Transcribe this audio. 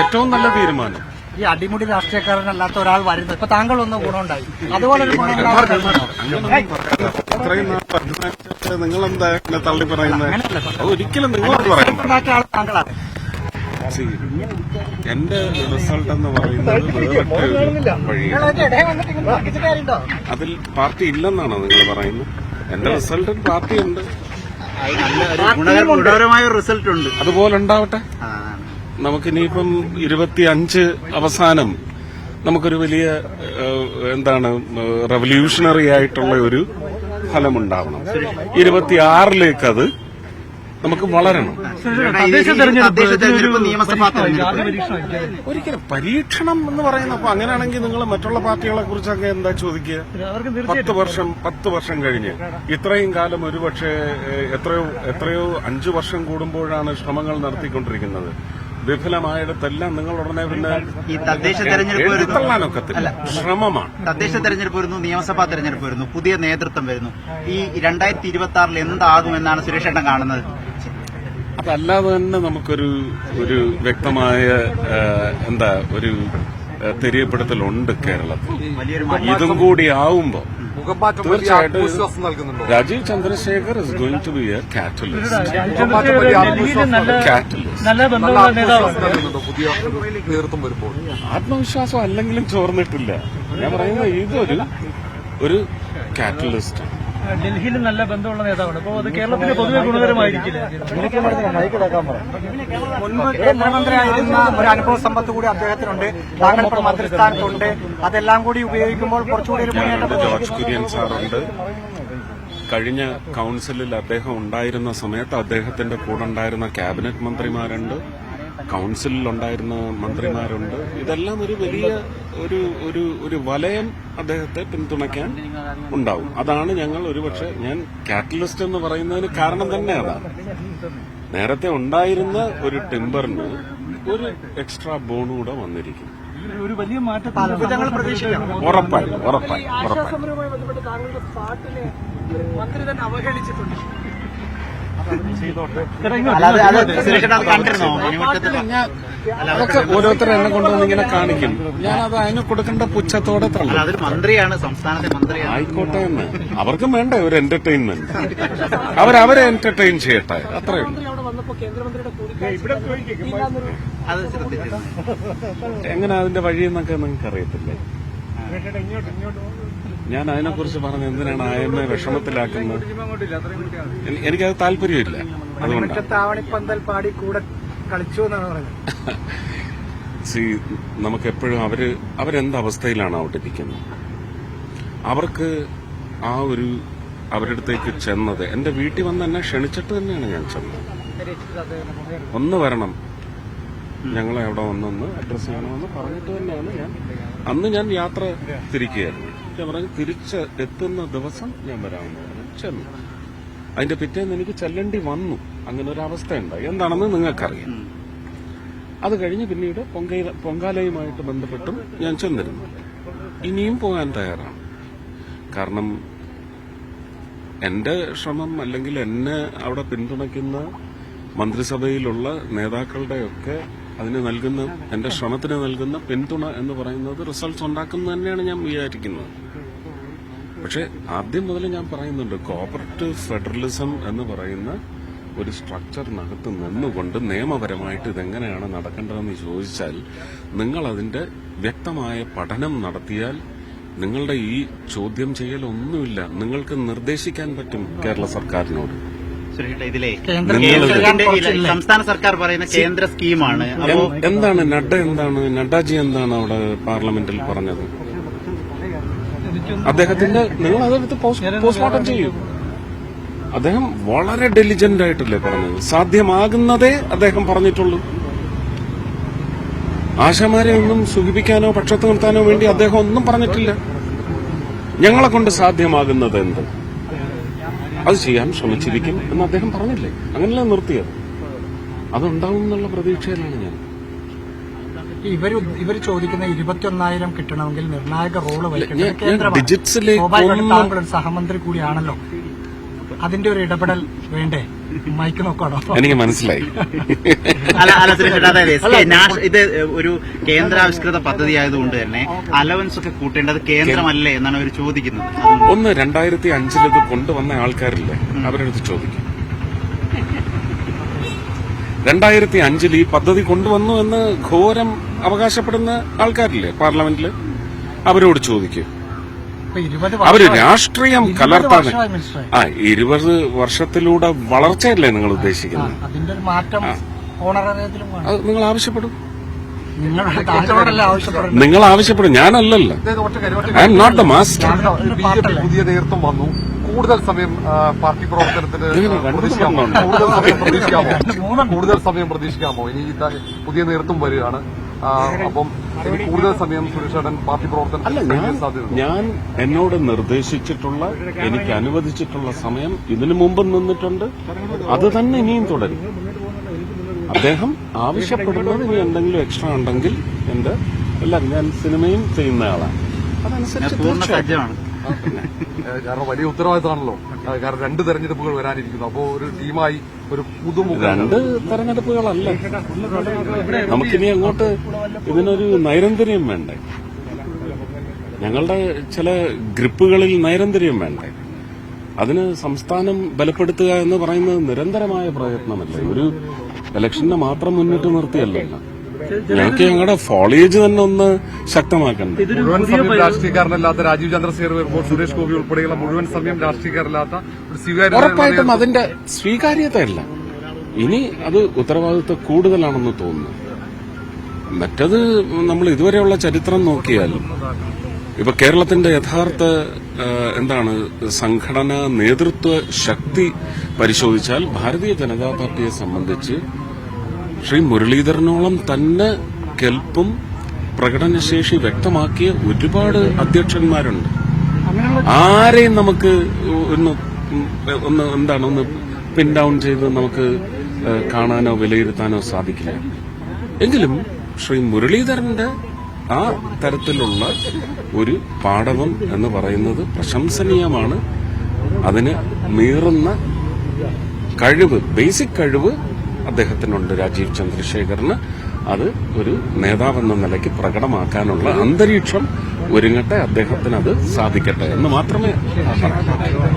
ഏറ്റവും നല്ല തീരുമാനം. ഈ അടിമുടി രാഷ്ട്രീയക്കാരനല്ലാത്ത ഒരാൾ വരുന്നത് ഇപ്പൊ താങ്കളൊന്നും ഗുണമുണ്ടായി അതുപോലെ നിങ്ങളെന്താ തള്ളി പറയുന്നത്? ഒരിക്കലും നിങ്ങളോട് പറയുന്നത് താങ്കളാണ്. എന്റെ റിസൾട്ട് എന്ന് പറയുന്നത് വഴിയാണ്. അതിൽ പാർട്ടി ഇല്ലെന്നാണോ നിങ്ങൾ പറയുന്നത്? എന്റെ റിസൾട്ടിൽ പാർട്ടിയുണ്ട്, ഗുണകരമായ റിസൾട്ട് ഉണ്ട്. അതുപോലെ ഉണ്ടാവട്ടെ. നമുക്കിനിയിപ്പം 25 അവസാനം നമുക്കൊരു വലിയ റവല്യൂഷണറി ആയിട്ടുള്ള ഒരു ഫലമുണ്ടാവണം. 26ലേക്ക് അത് നമുക്ക് വളരണം. ഒരിക്കലും പരീക്ഷണം എന്ന് പറയുന്നപ്പോ അങ്ങനെയാണെങ്കിൽ നിങ്ങൾ മറ്റുള്ള പാർട്ടികളെ കുറിച്ചൊക്കെ എന്താ ചോദിക്കുക? 10 വർഷം കഴിഞ്ഞ് ഇത്രയും കാലം ഒരുപക്ഷെ എത്രയോ 5 വർഷം കൂടുമ്പോഴാണ് ശ്രമങ്ങൾ നടത്തിക്കൊണ്ടിരിക്കുന്നത്. വിഫലമായിടത്തെല്ലാം നിങ്ങൾ ഉടനെ പിന്നെ ഈ തദ്ദേശ തെരഞ്ഞെടുപ്പ് തള്ളാനൊക്കത്തില്ല. ശ്രമമാണ്. തദ്ദേശ തെരഞ്ഞെടുപ്പ് വരുന്നു, നിയമസഭാ തെരഞ്ഞെടുപ്പ് വരുന്നു, പുതിയ നേതൃത്വം വരുന്നു. ഈ 2026 എന്താകുമെന്നാണ് സുരേഷ് ഏട്ടൻ കാണുന്നത്? അതല്ലാതെ തന്നെ നമുക്കൊരു വ്യക്തമായ ഒരു തെര്യപ്പെടുത്തലുണ്ട് കേരളത്തിൽ. ഇതും കൂടി ആവുമ്പോ തീർച്ചയായിട്ടും Rajeev Chandrasekhar is going to be a catalyst. ആത്മവിശ്വാസം അല്ലെങ്കിലും ചോർന്നിട്ടില്ല. ഞാൻ പറയുന്നത് ഇതൊരു കാറ്റലിസ്റ്റ്. ഡൽഹിയിൽ നല്ല ബന്ധമുള്ള നേതാവാണ്. അപ്പോൾ അത് കേരളത്തിന് പൊതുവെ ഗുണകരമായിരിക്കില്ല. മുൻപ് കേന്ദ്രമന്ത്രിയായിരുന്ന ഒരു അനുഭവ സമ്പത്ത് കൂടി അദ്ദേഹത്തിനുണ്ട്. താങ്കൾ ഇപ്പോൾ മന്ത്രിസ്ഥാനത്തുണ്ട്. അതെല്ലാം കൂടി ഉപയോഗിക്കുമ്പോൾ കുറച്ചുകൂടി ഒരു മുന്നേറ്റം. ജോർജ് കുര്യൻ സാറുണ്ട്. കഴിഞ്ഞ കൌൺസിലിൽ അദ്ദേഹം ഉണ്ടായിരുന്ന സമയത്ത് അദ്ദേഹത്തിന്റെ കൂടെ ഉണ്ടായിരുന്ന ക്യാബിനറ്റ് മന്ത്രിമാരുണ്ട്, കൌൺസിലിൽ ഉണ്ടായിരുന്ന മന്ത്രിമാരുണ്ട്. ഇതെല്ലാം ഒരു വലിയ ഒരു വലയം അദ്ദേഹത്തെ പിന്തുണയ്ക്കാൻ ഉണ്ടാവും. അതാണ് ഞങ്ങൾ ഒരുപക്ഷെ ഞാൻ കാറ്റലിസ്റ്റ് എന്ന് പറയുന്നതിന് കാരണം തന്നെ അതാണ്. നേരത്തെ ഉണ്ടായിരുന്ന ഒരു ടിമ്പറിന് ഒരു എക്സ്ട്രാ ബോണൂടെ വന്നിരിക്കും. ഒരു വലിയ മാറ്റം ഞങ്ങൾ പ്രതീക്ഷിക്കാം. ഉറപ്പായും. മന്ത്രി തന്നെ അവഹേളിച്ചിട്ടുണ്ട്. അതൊക്കെ ഓരോരുത്തരും എന്നെ കൊണ്ടുവന്ന് ഇങ്ങനെ കാണിക്കും. ഞാനത് അതിന് കൊടുക്കേണ്ട പുച്ഛത്തോടെ തള്ളു. അതൊരു മന്ത്രിയാണ്, സംസ്ഥാനത്തെ മന്ത്രിയാണ്. ആയിക്കോട്ടെ എന്ന് അവർക്കും വേണ്ടേ ഒരു എന്റർടൈൻമെന്റ്. അവരെ എന്റർടൈൻ ചെയ്യട്ടെ, അത്രയുള്ളൂ. എങ്ങനെ അതിന്റെ വഴിയെന്നൊക്കെ നിങ്ങൾക്ക് അറിയത്തില്ലേ? ഞാൻ അതിനെക്കുറിച്ച് പറഞ്ഞ് എന്തിനാണ് അയമ്മയെ വിഷമത്തിലാക്കുന്നത്? എനിക്കത് താല്പര്യമില്ല. നമുക്കെപ്പോഴും അവരെന്ത് അവസ്ഥയിലാണ് അവിടെ ഇരിക്കുന്നത്? അവർക്ക് അവരുടെ അടുത്തേക്ക് ചെന്നത് എന്റെ വീട്ടിൽ വന്ന് എന്നെ ക്ഷണിച്ചിട്ട് തന്നെയാണ് ഞാൻ ചെന്നത്. ഒന്ന് വരണം, ഞങ്ങളെ അവിടെ വന്നൊന്ന് അഡ്രസ് ചെയ്യണമെന്ന് പറഞ്ഞിട്ട് തന്നെയാണ് ഞാൻ യാത്ര തിരിക്കുകയായിരുന്നു. ഞാൻ പറഞ്ഞു തിരിച്ച് എത്തുന്ന ദിവസം ഞാൻ വരാമെന്ന് പറഞ്ഞു ചെന്നു. അതിന്റെ പിറ്റേന്ന് എനിക്ക് ചെല്ലേണ്ടി വന്നു. അങ്ങനെ ഒരു അവസ്ഥ ഉണ്ടായി. എന്താണെന്ന് നിങ്ങൾക്കറിയാം. അത് കഴിഞ്ഞ് പിന്നീട് പൊങ്കാലയുമായിട്ട് ബന്ധപ്പെട്ടും ഞാൻ ചെന്നിരുന്നു. ഇനിയും പോകാൻ തയ്യാറാണ്. കാരണം എന്റെ ശ്രമം അല്ലെങ്കിൽ എന്നെ അവിടെ പിന്തുണയ്ക്കുന്ന മന്ത്രിസഭയിലുള്ള നേതാക്കളുടെയൊക്കെ എന്റെ ശ്രമത്തിന് നൽകുന്ന പിന്തുണ എന്ന് പറയുന്നത് റിസൾട്ട്സ് ഉണ്ടാക്കുന്നത് തന്നെയാണ് ഞാൻ വിചാരിക്കുന്നത്. പക്ഷെ ആദ്യം മുതൽ ഞാൻ പറയുന്നുണ്ട്, കോഓപ്പറേറ്റീവ് ഫെഡറലിസം എന്ന് പറയുന്ന ഒരു സ്ട്രക്ചറിനകത്ത് നിന്നുകൊണ്ട് നിയമപരമായിട്ട് ഇതെങ്ങനെയാണ് നടക്കേണ്ടതെന്ന് ചോദിച്ചാൽ നിങ്ങൾ അതിന്റെ വ്യക്തമായ പഠനം നടത്തിയാൽ നിങ്ങളുടെ ഈ ചോദ്യം ചെയ്യലൊന്നുമില്ല, നിങ്ങൾക്ക് നിർദ്ദേശിക്കാൻ പറ്റും കേരള സർക്കാരിനോട്. സംസ്ഥാന സർക്കാർ പറയുന്ന കേന്ദ്ര സ്കീമാണ്. എന്താണ് നഡ്ഡാജി എന്താണ് അവിടെ പാർലമെന്റിൽ പറഞ്ഞത്? അദ്ദേഹത്തിന്റെ നിങ്ങൾ അതെടുത്ത് പോസ്റ്റ്മോർട്ടം ചെയ്യൂ. അദ്ദേഹം വളരെ ഡെലിജന്റ് ആയിട്ടല്ലേ പറഞ്ഞത്. സാധ്യമാകുന്നതേ അദ്ദേഹം പറഞ്ഞിട്ടുള്ളൂ. ആശാമാരെ ഒന്നും സുഖിപ്പിക്കാനോ പക്ഷത്ത് നിർത്താനോ വേണ്ടി അദ്ദേഹം ഒന്നും പറഞ്ഞിട്ടില്ല. ഞങ്ങളെ കൊണ്ട് സാധ്യമാകുന്നത് എന്ത് അത് ചെയ്യാൻ ശ്രമിച്ചിരിക്കും എന്ന് അദ്ദേഹം പറഞ്ഞില്ലേ? അങ്ങനെയല്ല നിർത്തിയത്. അതുണ്ടാവും എന്നുള്ള പ്രതീക്ഷയിലാണ് ഞാൻ. ഇവർ ചോദിക്കുന്ന 21,000 കിട്ടണമെങ്കിൽ നിർണായക റോള് ഡിജിറ്റ്സിലേക്ക് സഹമന്ത്രി കൂടിയാണല്ലോ. അതിന്റെ ഒരു ഇടപെടൽ വേണ്ടേ? മൈക്ക് നോക്കാണോ? എനിക്ക് മനസ്സിലായി. അല്ല സുരേഷ്, അതായത് ഇത് ഒരു കേന്ദ്രാവിഷ്കൃത പദ്ധതി ആയതുകൊണ്ട് തന്നെ അലവൻസ് ഒക്കെ കൂട്ടേണ്ടത് കേന്ദ്രമല്ലേ എന്നാണ് അവർ ചോദിക്കുന്നത്. ഒന്ന് 2005 ഇത് കൊണ്ടുവന്ന ആൾക്കാരില്ലേ, അവരെടുത്ത് ചോദിക്കും. 2005 ഈ പദ്ധതി കൊണ്ടുവന്നു എന്ന് ഘോരം അവകാശപ്പെടുന്ന ആൾക്കാരില്ലേ പാർലമെന്റില്, അവരോട് ചോദിക്കും. അവര് രാഷ്ട്രീയം കലർത്താൻ 20 വർഷത്തിലൂടെ വളർച്ചയല്ലേ നിങ്ങൾ ഉദ്ദേശിക്കുന്നത്? അതിന്റെ ഒരു മാറ്റം അത് നിങ്ങൾ ആവശ്യപ്പെടും. ആവശ്യപ്പെടും. നിങ്ങൾ ആവശ്യപ്പെടും, ഞാനല്ലല്ലോ. I am not the master. പുതിയ നേതൃത്വം വന്നു, കൂടുതൽ സമയം പാർട്ടി പ്രവർത്തനത്തിന് കൂടുതൽ സമയം പ്രതീക്ഷിക്കാമോ? ഇനി പുതിയ നേതൃത്വം വരികയാണ്, അപ്പം ഇനി കൂടുതൽ സമയം സുരേഷേട്ടൻ പാർട്ടി പ്രവർത്തനത്തിന് സാധ്യത? ഞാൻ എന്നോട് നിർദ്ദേശിച്ചിട്ടുള്ള, എനിക്ക് അനുവദിച്ചിട്ടുള്ള സമയം ഇതിനു മുമ്പ് നിന്നിട്ടുണ്ട്. അത് തന്നെ ഇനിയും തുടരും. അദ്ദേഹം ആവശ്യപ്പെടുന്നത് ഇനി എന്തെങ്കിലും എക്സ്ട്രാ ഉണ്ടെങ്കിൽ ഞാൻ സിനിമയും ചെയ്യുന്ന ആളാണ്, അതനുസരിച്ച് തീർച്ചയായിട്ടും. കാരണം വലിയ ഉത്തരവാദിത്തമാണല്ലോ, കാരണം 2 തെരഞ്ഞെടുപ്പുകൾ വരാനിരിക്കുന്നു. അപ്പോൾ ഒരു ടീമായി ഒരു പുതുമുഖ 2 തെരഞ്ഞെടുപ്പുകളല്ല, നമുക്കിനി അങ്ങോട്ട് ഇതിനൊരു നൈരന്തര്യം വേണ്ടേ? ഞങ്ങളുടെ ചില ഗ്രിപ്പുകളിൽ നൈരന്തര്യം വേണ്ടേ? അതിന് സംസ്ഥാനം ബലപ്പെടുത്തുക എന്ന് പറയുന്നത് നിരന്തരമായ പ്രയത്നമല്ലേ, ഒരു ഇലക്ഷനെ മാത്രം മുന്നിട്ട് നിർത്തിയല്ലല്ലോ. ഞങ്ങൾക്ക് ഞങ്ങളുടെ ഫോളേജ് തന്നെ ഒന്ന് ശക്തമാക്കണ്ട. മുഴുവൻ സമയം രാഷ്ട്രീയക്കാരനല്ലാത്ത രാജീവ് ചന്ദ്രശേഖർ വരുമ്പോൾ സുരേഷ് ഗോപി ഉൾപ്പെടെയുള്ള മുഴുവൻ സമയം രാഷ്ട്രീയക്കാരല്ലാത്ത ഒരു സ്വീകാര്യ, ഉറപ്പായിട്ടും അതിന്റെ സ്വീകാര്യതയല്ല, ഇനി അത് ഉത്തരവാദിത്വം കൂടുതലാണെന്ന് തോന്നുന്നു. മറ്റത് നമ്മൾ ഇതുവരെയുള്ള ചരിത്രം നോക്കിയാൽ, ഇപ്പൊ കേരളത്തിന്റെ യഥാർത്ഥ സംഘടനാ നേതൃത്വ ശക്തി പരിശോധിച്ചാൽ ഭാരതീയ ജനതാ പാർട്ടിയെ സംബന്ധിച്ച് ശ്രീ മുരളീധരനോളം തന്നെ കെൽപ്പും പ്രകടനശേഷി വ്യക്തമാക്കിയ ഒരുപാട് അധ്യക്ഷന്മാരുണ്ട്. ആരെയും നമുക്ക് ഒന്ന് പിൻ ഡൗൺ ചെയ്ത് നമുക്ക് കാണാനോ വിലയിരുത്താനോ സാധിക്കില്ല. എങ്കിലും ശ്രീ മുരളീധരന്റെ ആ തരത്തിലുള്ള ഒരു പാടവം എന്ന് പറയുന്നത് പ്രശംസനീയമാണ്. അതിന് മീറുന്ന കഴിവ്, ബേസിക് കഴിവ് അദ്ദേഹത്തിനുണ്ട്, രാജീവ് ചന്ദ്രശേഖറിന്. അത് ഒരു നേതാവെന്ന നിലയ്ക്ക് പ്രകടമാക്കാനുള്ള അന്തരീക്ഷം ഒരുങ്ങട്ടെ, അദ്ദേഹത്തിന് അത് സാധിക്കട്ടെ എന്ന് മാത്രമേ